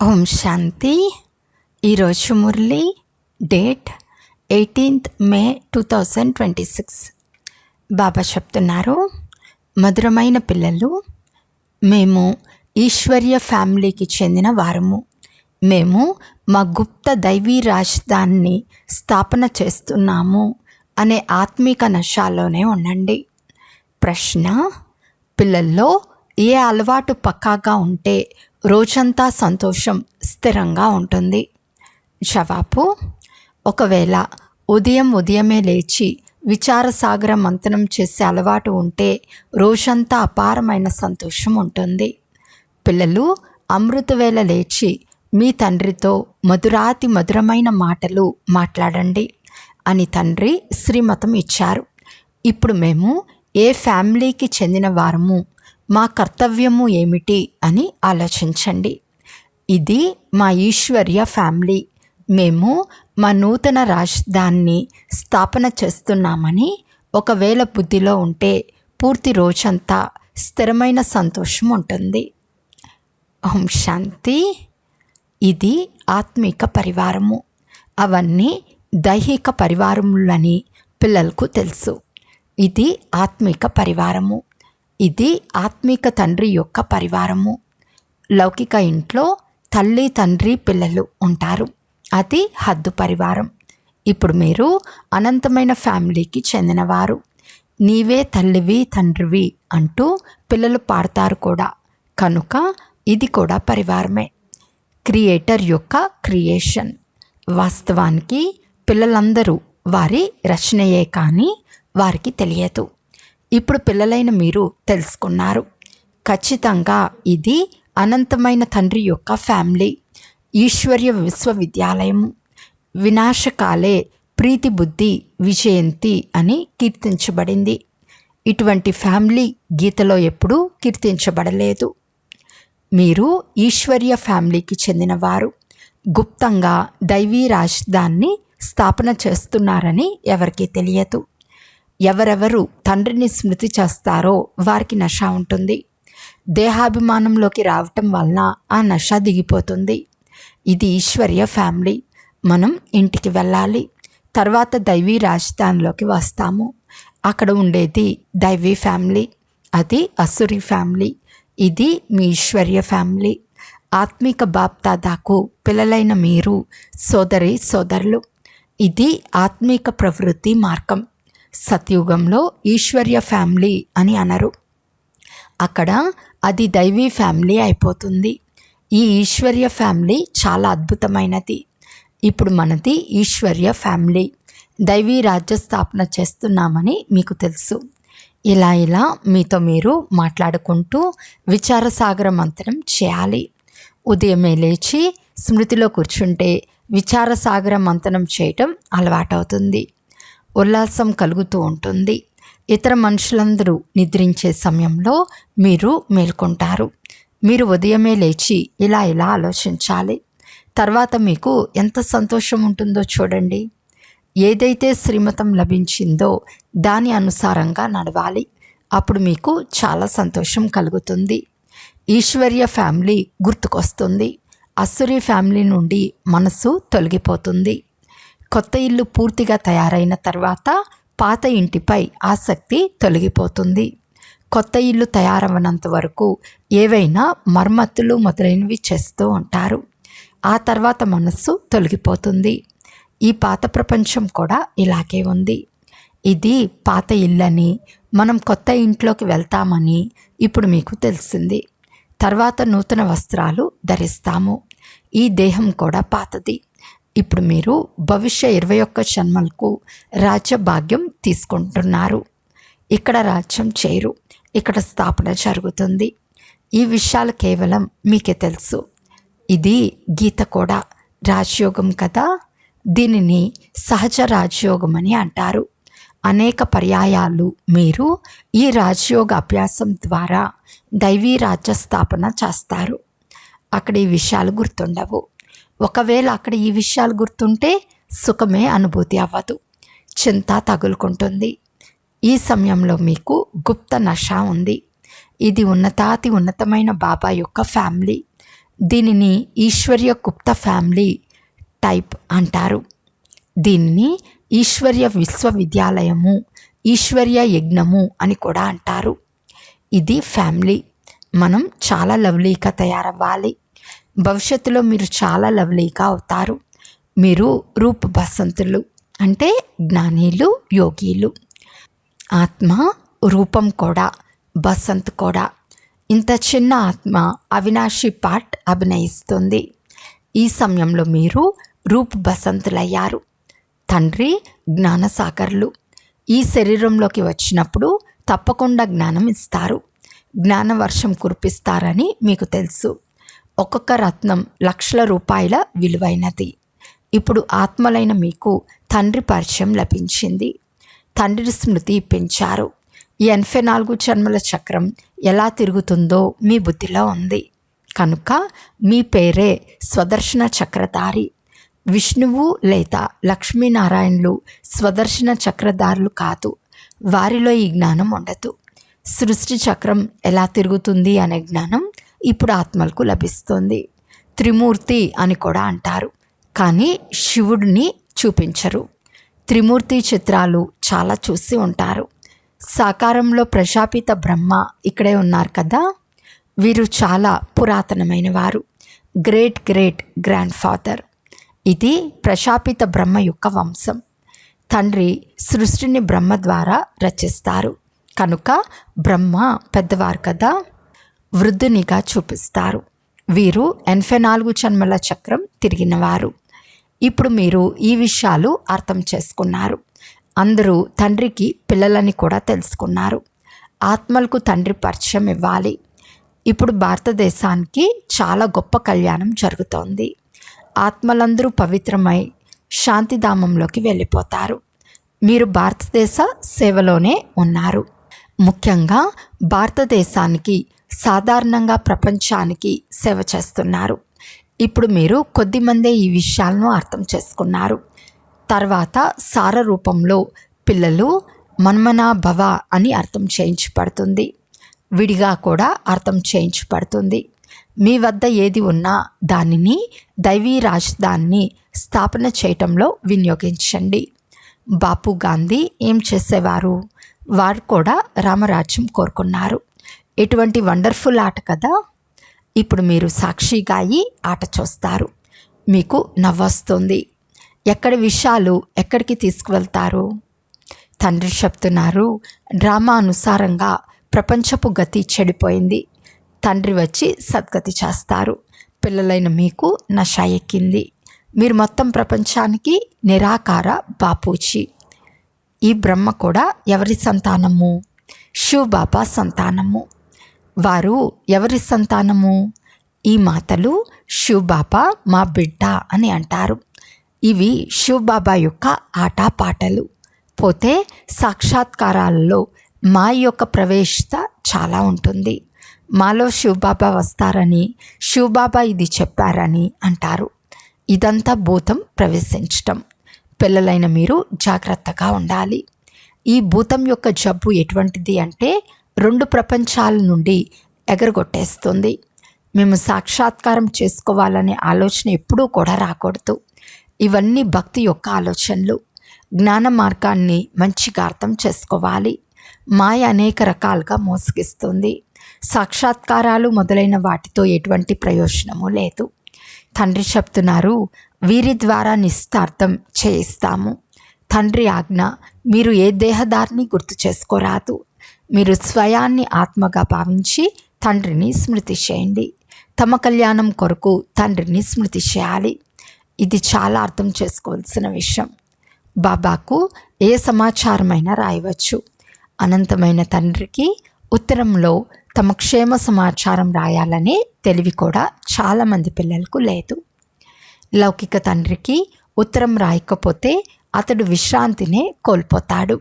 ఓం శాంతి. ఈరోజు Murali date 18th May 2026. బాబా చెప్తున్నారు, మధురమైన పిల్లలు, మేము ఈశ్వర్య ఫ్యామిలీకి చెందిన వారము. మేము మా గుప్త దైవీ రాజధానిని స్థాపన చేస్తున్నాము అనే ఆత్మిక నశాలోనే ఉండండి. ప్రశ్న: పిల్లల్లో ఏ అలవాటు పక్కాగా ఉంటే రోజంతా సంతోషం స్థిరంగా ఉంటుంది? జవాబు: ఒకవేళ ఉదయమే లేచి విచారసాగర మంథనం చేసే అలవాటు ఉంటే రోజంతా అపారమైన సంతోషం ఉంటుంది. పిల్లలు అమృతవేళ లేచి మీ తండ్రితో మధురాతి మధురమైన మాటలు మాట్లాడండి అని తండ్రి శ్రీమతం ఇచ్చారు. ఇప్పుడు మేము ఏ ఫ్యామిలీకి చెందిన వారము, మా కర్తవ్యము ఏమిటి అని ఆలోచించండి. ఇది మా ఈశ్వర్య ఫ్యామిలీ. మేము మా నూతన రాజధానిని స్థాపన చేస్తున్నామని ఒకవేళ బుద్ధిలో ఉంటే పూర్తి రోజంతా స్థిరమైన సంతోషం ఉంటుంది. ఓం శాంతి. ఇది ఆత్మిక పరివారము. అవన్నీ దైహిక పరివారములని పిల్లలకు తెలుసు. ఇది ఆత్మిక పరివారము. ఇది ఆత్మిక తండ్రి యొక్క పరివారము. లౌకిక ఇంట్లో తల్లి, తండ్రి, పిల్లలు ఉంటారు. అది హద్దు పరివారం. ఇప్పుడు మీరు అనంతమైన ఫ్యామిలీకి చెందినవారు. నీవే తల్లివి, తండ్రివి అంటూ పిల్లలు పాడతారు కూడా. కనుక ఇది కూడా పరివారమే, క్రియేటర్ యొక్క క్రియేషన్. వాస్తవానికి పిల్లలందరూ వారి రచనయే కానీ వారికి తెలియదు. ఇప్పుడు పిల్లలైన మీరు తెలుసుకున్నారు. ఖచ్చితంగా ఇది అనంతమైన తండ్రి యొక్క ఫ్యామిలీ, ఈశ్వర్య విశ్వవిద్యాలయము. వినాశకాలే ప్రీతి బుద్ధి విజయంతి అని కీర్తించబడింది. ఇటువంటి ఫ్యామిలీ గీతలో ఎప్పుడూ కీర్తించబడలేదు. మీరు ఈశ్వర్య ఫ్యామిలీకి చెందినవారు. గుప్తంగా దైవీ రాజధానిని స్థాపన చేస్తున్నారని ఎవరికీ తెలియదు. ఎవరెవరు తండ్రిని స్మృతి చేస్తారో వారికి నష ఉంటుంది. దేహాభిమానంలోకి రావటం వలన ఆ నష దిగిపోతుంది. ఇది ఈశ్వర్య ఫ్యామిలీ. మనం ఇంటికి వెళ్ళాలి, తర్వాత దైవీ రాజధానిలోకి వస్తాము. అక్కడ ఉండేది దైవీ ఫ్యామిలీ, అది అసురీ ఫ్యామిలీ. ఇది మీ ఈశ్వర్య ఫ్యామిలీ. ఆత్మిక బాప్దాదాకు పిల్లలైన మీరు సోదరి సోదరులు. ఇది ఆత్మిక ప్రవృత్తి మార్గం. సత్యుగంలో ఈశ్వర్య ఫ్యామిలీ అని అనరు. అక్కడ అది దైవీ ఫ్యామిలీ అయిపోతుంది. ఈ ఈశ్వర్య ఫ్యామిలీ చాలా అద్భుతమైనది. ఇప్పుడు మనది ఈశ్వర్య ఫ్యామిలీ. దైవీ రాజ్య స్థాపన చేస్తున్నామని మీకు తెలుసు. ఇలా మీతో మీరు మాట్లాడుకుంటూ విచారసాగర మంథనం చేయాలి. ఉదయమే లేచి స్మృతిలో కూర్చుంటే విచారసాగర మంథనం చేయటం అలవాటవుతుంది. ఉల్లాసం కలుగుతూ ఉంటుంది. ఇతర మనుషులందరూ నిద్రించే సమయంలో మీరు మేల్కొంటారు. మీరు ఉదయమే లేచి ఇలా ఆలోచించాలి. తర్వాత మీకు ఎంత సంతోషం ఉంటుందో చూడండి. ఏదైతే శ్రీమతం లభించిందో దాని అనుసారంగా నడవాలి. అప్పుడు మీకు చాలా సంతోషం కలుగుతుంది. ఈశ్వర్య ఫ్యామిలీ గుర్తుకొస్తుంది. అసురీ ఫ్యామిలీ నుండి మనసు తొలగిపోతుంది. కొత్త ఇల్లు పూర్తిగా తయారైన తర్వాత పాత ఇంటిపై ఆసక్తి తొలగిపోతుంది. కొత్త ఇల్లు తయారవనంత వరకు ఏవైనా మరమ్మతులు మొదలైనవి చేస్తూ ఉంటారు. ఆ తర్వాత మనస్సు తొలగిపోతుంది. ఈ పాత ప్రపంచం కూడా ఇలాగే ఉంది. ఇది పాత ఇల్లని, మనం కొత్త ఇంట్లోకి వెళ్తామని ఇప్పుడు మీకు తెలిసింది. తర్వాత నూతన వస్త్రాలు ధరిస్తాము. ఈ దేహం కూడా పాతది. ఇప్పుడు మీరు భవిష్య 21 జన్మలకు రాజ్య భాగ్యం తీసుకుంటున్నారు. ఇక్కడ రాజ్యం చేరు, ఇక్కడ స్థాపన జరుగుతుంది. ఈ విషయాలు కేవలం మీకే తెలుసు. ఇది గీత కూడా రాజయోగం కదా. దీనిని సహజ రాజయోగం అని అంటారు. అనేక పర్యాయాలు మీరు ఈ రాజయోగ అభ్యాసం ద్వారా దైవీ రాజ్య స్థాపన చేస్తారు. అక్కడ ఈ విషయాలు గుర్తుండవు. ఒకవేళ అక్కడ ఈ విషయాలు గుర్తుంటే సుఖమే అనుభూతి అవ్వదు, చింత తగులుకుంటుంది. ఈ సమయంలో మీకు గుప్త నష ఉంది. ఇది ఉన్నతాతి ఉన్నతమైన బాబా యొక్క ఫ్యామిలీ. దీనిని ఈశ్వర్య గుప్త ఫ్యామిలీ టైప్ అంటారు. దీనిని ఈశ్వర్య విశ్వవిద్యాలయము, ఈశ్వర్య యజ్ఞము అని కూడా అంటారు. ఇది ఫ్యామిలీ. మనం చాలా లవ్లీగా తయారవ్వాలి. భవిష్యత్తులో మీరు చాలా లవ్లీగా అవుతారు. మీరు రూప్ బసంతులు అంటే జ్ఞానీలు, యోగీలు. ఆత్మ రూపం కూడా, బసంత్ కూడా. ఇంత చిన్న ఆత్మ అవినాశి పార్ట్ అభినయిస్తుంది. ఈ సమయంలో మీరు రూప్ బసంతులయ్యారు. తండ్రి జ్ఞానసాగర్లు. ఈ శరీరంలోకి వచ్చినప్పుడు తప్పకుండా జ్ఞానం ఇస్తారు. జ్ఞానవర్షం కురిపిస్తారని మీకు తెలుసు. ఒక్కొక్క రత్నం లక్షల రూపాయల విలువైనది. ఇప్పుడు ఆత్మలైన మీకు తండ్రి పరిచయం లభించింది. తండ్రి స్మృతి పెంచారు. ఈ 84 జన్మల చక్రం ఎలా తిరుగుతుందో మీ బుద్ధిలో ఉంది. కనుక మీ పేరే స్వదర్శన చక్రధారి. విష్ణువు లేదా లక్ష్మీనారాయణులు స్వదర్శన చక్రధారులు కాదు. వారిలో ఈ జ్ఞానం ఉండదు. సృష్టి చక్రం ఎలా తిరుగుతుంది అనే జ్ఞానం ఇప్పుడు ఆత్మలకు లభిస్తుంది. త్రిమూర్తి అని కూడా అంటారు, కానీ శివుడిని చూపించరు. త్రిమూర్తి చిత్రాలు చాలా చూసి ఉంటారు. సాకారంలో ప్రజాపిత బ్రహ్మ ఇక్కడే ఉన్నారు కదా. వీరు చాలా పురాతనమైన వారు. Great great grand father. ఇది ప్రజాపిత బ్రహ్మ యొక్క వంశం. తండ్రి సృష్టిని బ్రహ్మ ద్వారా రచిస్తారు. కనుక బ్రహ్మ పెద్దవారు కదా, వృద్ధునిగా చూపిస్తారు. వీరు 84 జన్మల చక్రం తిరిగినవారు. ఇప్పుడు మీరు ఈ విషయాలు అర్థం చేసుకున్నారు. అందరూ తండ్రికి పిల్లలని కూడా తెలుసుకున్నారు. ఆత్మలకు తండ్రి పరిచయం ఇవ్వాలి. ఇప్పుడు భారతదేశానికి చాలా గొప్ప కళ్యాణం జరుగుతోంది. ఆత్మలందరూ పవిత్రమై శాంతిధామంలోకి వెళ్ళిపోతారు. మీరు భారతదేశ సేవలోనే ఉన్నారు. ముఖ్యంగా భారతదేశానికి, సాధారణంగా ప్రపంచానికి సేవ చేస్తున్నారు. ఇప్పుడు మీరు కొద్దిమందే ఈ విషయాలను అర్థం చేసుకున్నారు. తర్వాత సార రూపంలో పిల్లలు మన్మనా భవ అని అర్థం చేయించబడుతుంది. విడిగా కూడా అర్థం చేయించబడుతుంది. మీ వద్ద ఏది ఉన్నా దానిని దైవీ రాజధానిని స్థాపన చేయటంలో వినియోగించండి. బాపు గాంధీ ఏం చేసేవారు? వారు కూడా రామరాజ్యం కోరుకున్నారు. ఎటువంటి వండర్ఫుల్ ఆట కదా. ఇప్పుడు మీరు సాక్షిగా ఈ ఆట చూస్తారు. మీకు నవ్వొస్తుంది. ఎక్కడి విషయాలు ఎక్కడికి తీసుకువెళ్తారు? తండ్రి చెప్తున్నారు, డ్రామా అనుసారంగా ప్రపంచపు గతి చెడిపోయింది. తండ్రి వచ్చి సద్గతి చేస్తారు. పిల్లలైన మీకు నష ఎక్కింది. మీరు మొత్తం ప్రపంచానికి నిరాకార బాపూజీ. ఈ బ్రహ్మ కూడా ఎవరి సంతానము? శివ్ బాబా సంతానము. వారు ఎవరి సంతానము? ఈ మాటలు శివ్ బాబా మా బిడ్డ అని అంటారు. ఇవి శివ్ బాబా యొక్క ఆటపాటలు. పోతే సాక్షాత్కారాలలో మా యొక్క ప్రవేశత చాలా ఉంటుంది. మాలో శివ్ బాబా వస్తారని, శివ్ బాబా ఇది చెప్పారని అంటారు. ఇదంతా భూతం ప్రవేశించటం. పిల్లలైన మీరు జాగ్రత్తగా ఉండాలి. ఈ భూతం యొక్క జబ్బు ఎటువంటిది అంటే 2 ప్రపంచాల నుండి ఎగరగొట్టేస్తుంది. మేము సాక్షాత్కారం చేసుకోవాలనే ఆలోచన ఎప్పుడూ కూడా రాకూడదు. ఇవన్నీ భక్తి యొక్క ఆలోచనలు. జ్ఞాన మార్గాన్ని మంచిగా అర్థం చేసుకోవాలి. మాయ అనేక రకాలుగా మోసగిస్తుంది. సాక్షాత్కారాలు మొదలైన వాటితో ఎటువంటి ప్రయోజనము లేదు. తండ్రి చెప్తున్నారు, వీరి ద్వారా నిస్తార్థం చేయిస్తాము. తండ్రి ఆజ్ఞ, మీరు ఏ దేహదారిని గుర్తు చేసుకోరాదు. మీరు స్వయాన్ని ఆత్మగా భావించి తండ్రిని స్మృతి చేయండి. తమ కళ్యాణం కొరకు తండ్రిని స్మృతి చేయాలి. ఇది చాలా అర్థం చేసుకోవాల్సిన విషయం. బాబాకు ఏ సమాచారమైనా రాయవచ్చు. అనంతమైన తండ్రికి ఉత్తరంలో తమ క్షేమ సమాచారం రాయాలనే తెలివి కూడా చాలామంది పిల్లలకు లేదు. లౌకిక తండ్రికి ఉత్తరం రాయకపోతే అతడు విశ్రాంతినే కోల్పోతాడు.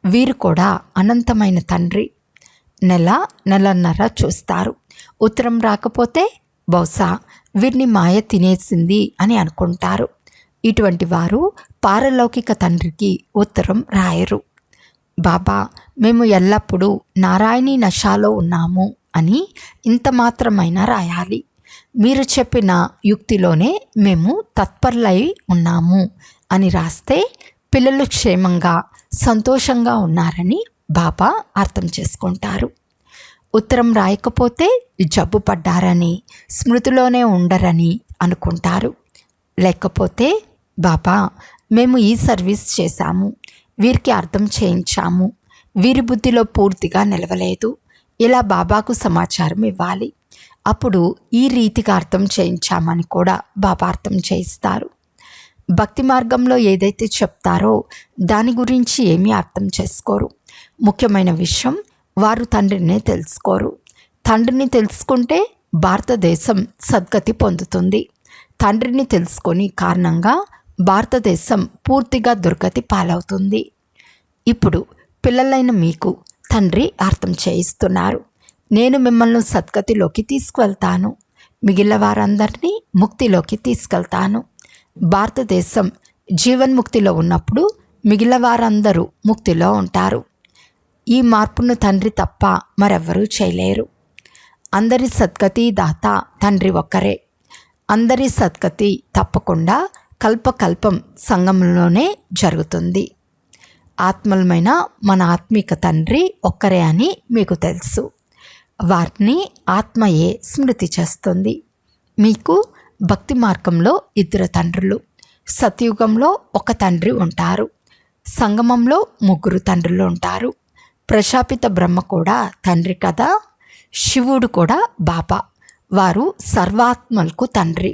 వీరు కూడా అనంతమైన తండ్రి. నెలన్నర చూస్తారు. ఉత్తరం రాకపోతే బహుశా వీరిని మాయ తినేసింది అని అనుకుంటారు. ఇటువంటి వారు పారలౌకిక తండ్రికి ఉత్తరం రాయరు. బాబా, మేము ఎల్లప్పుడూ నారాయణీ నశాలో ఉన్నాము అని ఇంత మాత్రమైనా రాయాలి. మీరు చెప్పిన యుక్తిలోనే మేము తత్పరులై ఉన్నాము అని రాస్తే పిల్లలు క్షేమంగా సంతోషంగా ఉన్నారని బాబా అర్థం చేసుకుంటారు. ఉత్తరం రాయకపోతే జబ్బు పడ్డారని, స్మృతిలోనే ఉండరని అనుకుంటారు. లేకపోతే బాబా మేము ఈ సర్వీస్ చేశాము, వీరికి అర్థం చేయించాము, వీరి బుద్ధిలో పూర్తిగా నిలవలేదు, ఇలా బాబాకు సమాచారం ఇవ్వాలి. అప్పుడు ఈ రీతిగా అర్థం చేయించామని కూడా బాబా అర్థం చేయిస్తారు. భక్తి మార్గంలో ఏదైతే చెప్తారో దాని గురించి ఏమీ అర్థం చేసుకోరు. ముఖ్యమైన విషయం, వారు తండ్రినే తెలుసుకోరు. తండ్రిని తెలుసుకుంటే భారతదేశం సద్గతి పొందుతుంది. తండ్రిని తెలుసుకొని కారణంగా భారతదేశం పూర్తిగా దుర్గతి పాలవుతుంది. ఇప్పుడు పిల్లలైన మీకు తండ్రి అర్థం చేయిస్తున్నారు. నేను మిమ్మల్ని సద్గతిలోకి తీసుకువెళ్తాను, మిగిలిన వారందరినీ ముక్తిలోకి తీసుకెళ్తాను. భారతదేశం జీవన్ముక్తిలో ఉన్నప్పుడు మిగిలిన వారందరూ ముక్తిలో ఉంటారు. ఈ మార్పును తండ్రి తప్ప మరెవ్వరూ చేయలేరు. అందరి సద్గతి దాత తండ్రి ఒక్కరే. అందరి సద్గతి తప్పకుండా కల్పకల్పం సంగంలోనే జరుగుతుంది. ఆత్మలమైన మన ఆత్మిక తండ్రి ఒక్కరే అని మీకు తెలుసు. వారిని ఆత్మయే స్మృతి చేస్తుంది. మీకు భక్తి మార్గంలో 2 తండ్రులు, సత్యుగంలో 1 తండ్రి ఉంటారు, సంగమంలో 3 తండ్రులు ఉంటారు. ప్రజాపిత బ్రహ్మ కూడా తండ్రి కదా, శివుడు కూడా బాబా. వారు సర్వాత్మలకు తండ్రి.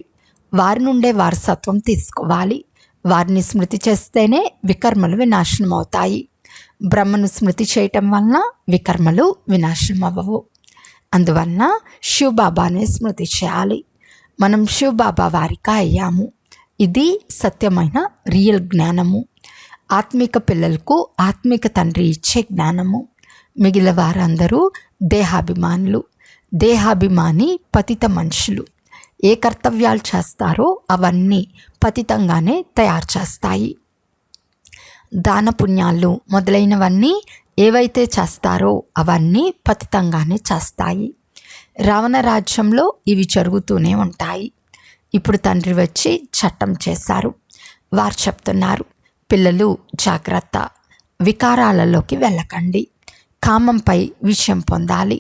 వారి నుండే వారసత్వం తీసుకోవాలి. వారిని స్మృతి చేస్తేనే వికర్మలు వినాశనం అవుతాయి. బ్రహ్మను స్మృతి చేయటం వలన వికర్మలు వినాశనం అవ్వవు. అందువలన శివబాబానే స్మృతి చేయాలి. మనం శివబాబా వారిగా అయ్యాము. ఇది సత్యమైన రియల్ జ్ఞానము. ఆత్మిక పిల్లలకు ఆత్మిక తండ్రి ఇచ్చే జ్ఞానము. మిగిలిన వారందరూ దేహాభిమానులు. దేహాభిమాని పతిత మనుషులు. ఏ కర్తవ్యాలు చేస్తారో అవన్నీ పతితంగానే తయారు చేస్తాయి. దాన పుణ్యాలు మొదలైనవన్నీ ఏవైతే చేస్తారో అవన్నీ పతితంగానే చేస్తాయి. రావణ రాజ్యంలో ఇవి జరుగుతూనే ఉంటాయి. ఇప్పుడు తండ్రి వచ్చి చట్టం చేశారు. వారు చెప్తున్నారు, పిల్లలు జాగ్రత్త, వికారాలలోకి వెళ్ళకండి, కామంపై విషయం పొందాలి.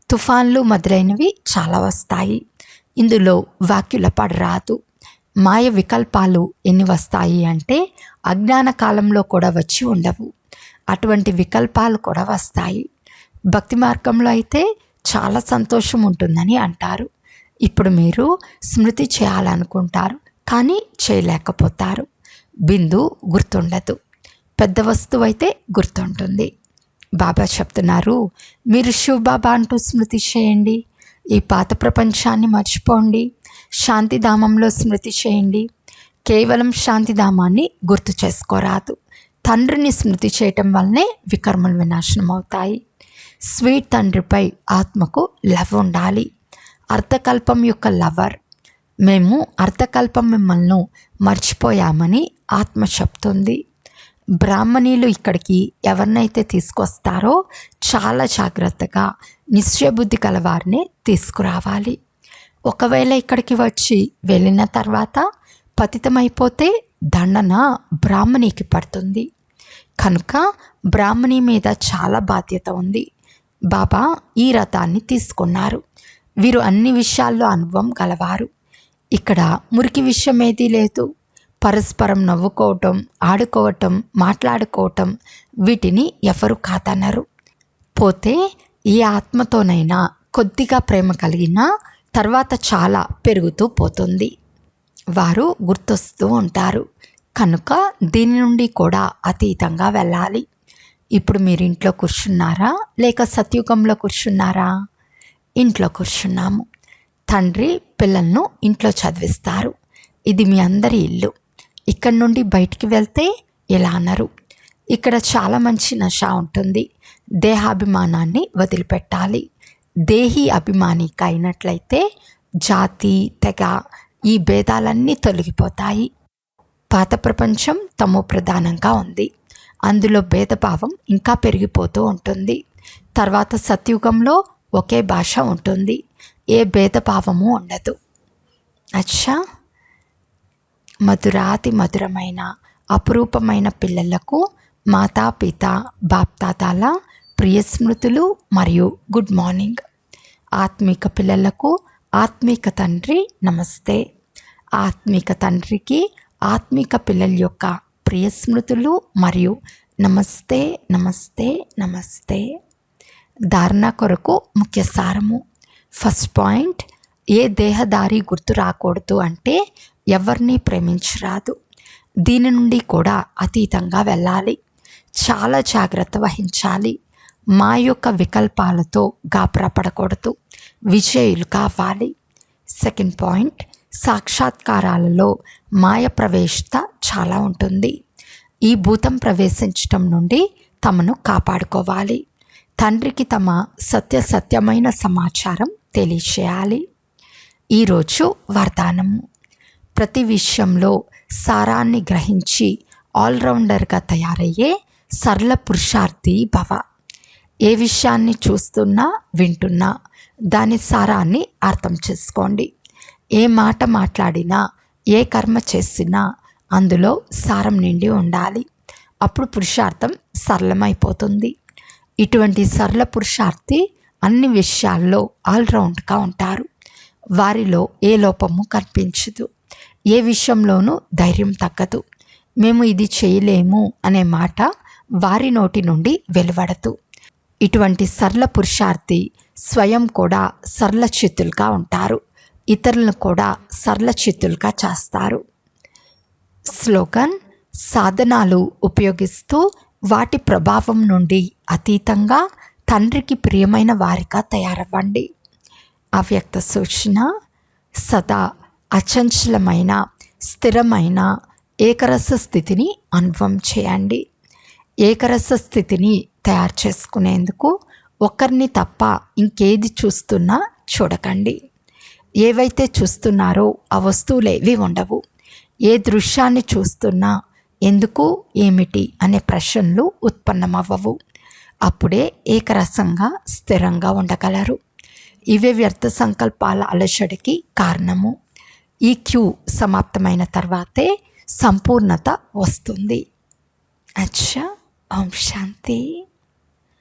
తుఫాన్లు మొదలైనవి చాలా వస్తాయి. ఇందులో వాక్యుల పడరాదు. మాయ వికల్పాలు ఎన్ని వస్తాయి అంటే అజ్ఞాన కాలంలో కూడా వచ్చి ఉండవు. అటువంటి వికల్పాలు కూడా వస్తాయి. భక్తి మార్గంలో అయితే చాలా సంతోషం ఉంటుందని అంటారు. ఇప్పుడు మీరు స్మృతి చేయాలనుకుంటారు, కానీ చేయలేకపోతారు. బిందు గుర్తుండదు, పెద్ద వస్తువు అయితే గుర్తుంటుంది. బాబా చెప్తున్నారు, మీరు శివబాబా అంటూ స్మృతి చేయండి. ఈ పాత ప్రపంచాన్ని మర్చిపోండి. శాంతిధామంలో స్మృతి చేయండి. కేవలం శాంతిధామాన్ని గుర్తు చేసుకోరాదు. తండ్రిని స్మృతి చేయటం వల్లనే వికర్మలు వినాశనం అవుతాయి. స్వీట్ తండ్రిపై ఆత్మకు లవ్ ఉండాలి. అర్థకల్పం యొక్క లవర్. మేము అర్థకల్పం మిమ్మల్ని మర్చిపోయామని ఆత్మ చెప్తుంది. బ్రాహ్మణీలు ఇక్కడికి ఎవరినైతే తీసుకొస్తారో చాలా జాగ్రత్తగా నిశ్చయబుద్ధి కలవారినే తీసుకురావాలి. ఒకవేళ ఇక్కడికి వచ్చి వెళ్ళిన తర్వాత పతితమైపోతే దండన బ్రాహ్మణికి పడుతుంది. కనుక బ్రాహ్మణి మీద చాలా బాధ్యత ఉంది. బాబా ఈ రథాన్ని తీసుకున్నారు. వీరు అన్ని విషయాల్లో అనుభవం గలవారు. ఇక్కడ మురికి విషయం ఏదీ లేదు. పరస్పరం నవ్వుకోవటం, ఆడుకోవటం, మాట్లాడుకోవటం వీటిని ఎవరు కాదనరు. పోతే ఏ ఆత్మతోనైనా కొద్దిగా ప్రేమ కలిగినా తర్వాత చాలా పెరుగుతూ పోతుంది. వారు గుర్తొస్తూ ఉంటారు. కనుక దీని నుండి కూడా అతీతంగా వెళ్ళాలి. ఇప్పుడు మీరు ఇంట్లో కూర్చున్నారా లేక సత్యుగంలో కూర్చున్నారా? ఇంట్లో కూర్చున్నాము. తండ్రి పిల్లలను ఇంట్లో చదివిస్తారు. ఇది మీ అందరి ఇల్లు. ఇక్కడి నుండి బయటికి వెళ్తే ఇలా అనరు. ఇక్కడ చాలా మంచి నష ఉంటుంది. దేహాభిమానాన్ని వదిలిపెట్టాలి. దేహి అభిమానికి అయినట్లయితే జాతి, తెగ ఈ భేదాలన్నీ తొలగిపోతాయి. పాత ప్రపంచం తమో ప్రధానంగా ఉంది. అందులో భేదభావం ఇంకా పెరిగిపోతూ ఉంటుంది. తర్వాత సత్యుగంలో ఒకే భాష ఉంటుంది. ఏ భేదభావము ఉండదు. అచ్చా, మధురాతి మధురమైన అపురూపమైన పిల్లలకు మాతాపిత బాప్తాతాల ప్రియ స్మృతులు మరియు గుడ్ మార్నింగ్. ఆత్మీక పిల్లలకు ఆత్మీక తండ్రి నమస్తే. ఆత్మీక తండ్రికి ఆత్మీక పిల్లల యొక్క ప్రియ స్మృతులు మరియు నమస్తే నమస్తే నమస్తే. ధారణ కొరకు ముఖ్య సారము. ఫస్ట్ పాయింట్, ఏ దేహదారి గుర్తు రాకూడదు అంటే ఎవరిని ప్రేమించరాదు. దీని నుండి కూడా అతీతంగా వెళ్ళాలి. చాలా జాగ్రత్త వహించాలి. మా యొక్క వికల్పాలతో గాబరా పడకూడదు. విజయులు కావాలి. సెకండ్ పాయింట్, సాక్షాత్కారాలలో మాయ ప్రవేశత చాలా ఉంటుంది. ఈ భూతం ప్రవేశించటం నుండి తమను కాపాడుకోవాలి. తండ్రికి తమ సత్యమైన సమాచారం తెలియచేయాలి. ఈరోజు వరదానము. ప్రతి విషయంలో సారాన్ని గ్రహించి ఆల్రౌండర్గా తయారయ్యే సరళ పురుషార్థి భవ. ఏ విషయాన్ని చూస్తున్నా వింటున్నా దాని సారాన్ని అర్థం చేసుకోండి. ఏ మాట మాట్లాడినా ఏ కర్మ చేసినా అందులో సారం నిండి ఉండాలి. అప్పుడు పురుషార్థం సరళమైపోతుంది. ఇటువంటి సరళ పురుషార్థి అన్ని విషయాల్లో ఆల్రౌండ్గా ఉంటారు. వారిలో ఏ లోపము కనిపించదు. ఏ విషయంలోనూ ధైర్యం తగ్గదు. మేము ఇది చేయలేము అనే మాట వారి నోటి నుండి వెలువడదు. ఇటువంటి సరళ పురుషార్థి స్వయం కూడా సరళ చిత్తులుగా ఉంటారు. ఇతరులను కూడా సరళ చిత్తులుగా చేస్తారు. స్లోగన్: సాధనాలు ఉపయోగిస్తూ వాటి ప్రభావం నుండి అతీతంగా తండ్రికి ప్రియమైన వారిగా తయారవ్వండి. అవ్యక్త సూచన: సదా అచంచలమైన స్థిరమైన ఏకరస స్థితిని అనుభవం చేయండి. ఏకరస స్థితిని తయారు చేసుకునేందుకు ఒకరిని తప్ప ఇంకేది చూస్తున్నా చూడకండి. ఏవైతే చూస్తున్నారో ఆ వస్తువులేవి ఉండవు. ఏ దృశ్యాన్ని చూస్తున్నా ఎందుకు, ఏమిటి అనే ప్రశ్నలు ఉత్పన్నమవ్వవు. అప్పుడే ఏకరసంగా స్థిరంగా ఉండగలరు. ఇవే వ్యర్థ సంకల్పాల అలజడికి కారణము. ఈ క్యూ సమాప్తమైన తర్వాతే సంపూర్ణత వస్తుంది. అచ్చా, ఓం శాంతి.